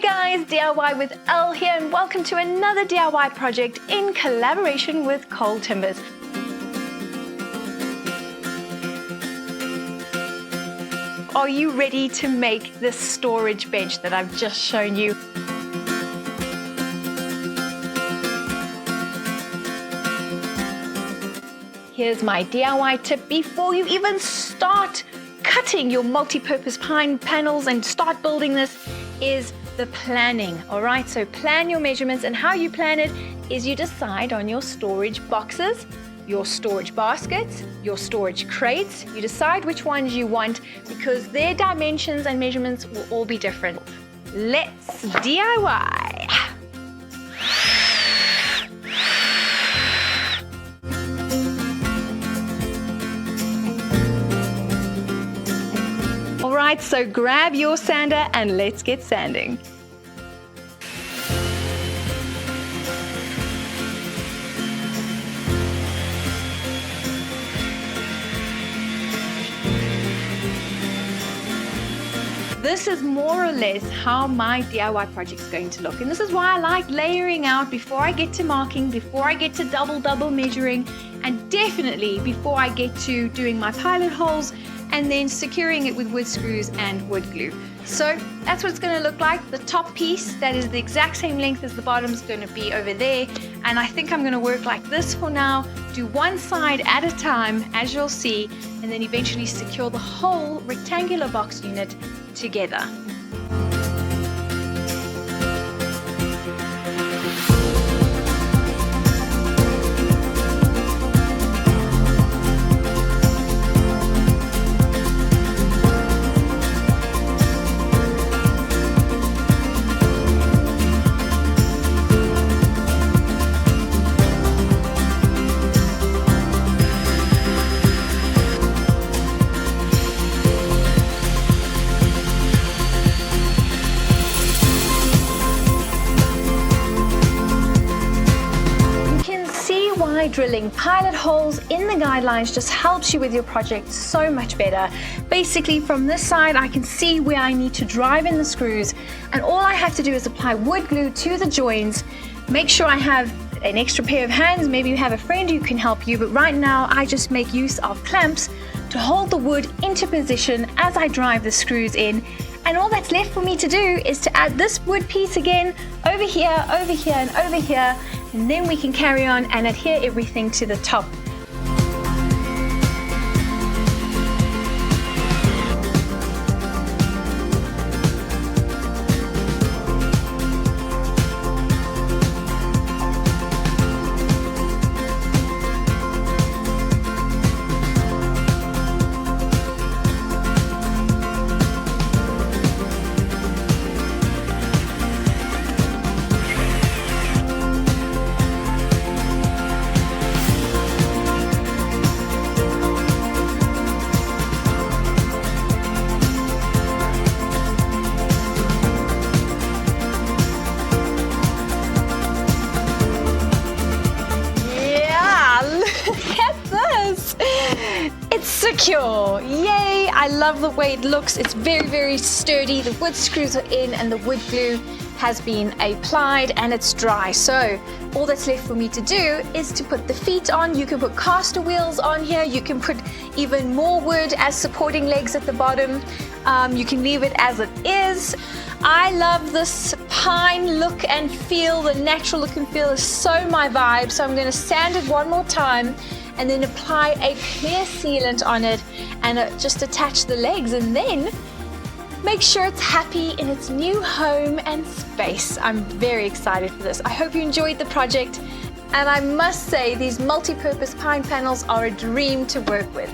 Hey guys, DIY with Elle here and welcome to another DIY project in collaboration with Col Timbers. Are you ready to make this storage bench that I've just shown you? Here's my DIY tip before you even start cutting your multi-purpose pine panels and start building this is the planning. All right, so plan your measurements, and how you plan it is you decide on your storage boxes, your storage baskets, your storage crates. You decide which ones you want because their dimensions and measurements will all be different. Let's DIY. All right, so grab your sander and let's get sanding. This is more or less how my DIY project is going to look. And this is why I like layering out before I get to marking, before I get to double measuring, and definitely before I get to doing my pilot holes and then securing it with wood screws and wood glue. So that's what it's going to look like. The top piece, that is the exact same length as the bottom, is going to be over there. And I think I'm going to work like this for now. Do one side at a time, as you'll see, and then eventually secure the whole rectangular box unit together. Drilling pilot holes in the guidelines just helps you with your project so much better. Basically, from this side I can see where I need to drive in the screws, and all I have to do is apply wood glue to the joins. Make sure I have an extra pair of hands. Maybe you have a friend who can help you, but right now I just make use of clamps to hold the wood into position as I drive the screws in. And all that's left for me to do is to add this wood piece again over here, and over here, and then we can carry on and adhere everything to the top. It's secure! Yay! I love the way it looks. It's very, very sturdy. The wood screws are in and the wood glue has been applied and it's dry. So all that's left for me to do is to put the feet on. You can put caster wheels on here. You can put even more wood as supporting legs at the bottom. You can leave it as it is. I love this pine look and feel. The natural look and feel is so my vibe. So I'm going to sand it one more time and then apply a clear sealant on it and just attach the legs, and then make sure it's happy in its new home and space. I'm very excited for this. I hope you enjoyed the project, and I must say these multi-purpose pine panels are a dream to work with.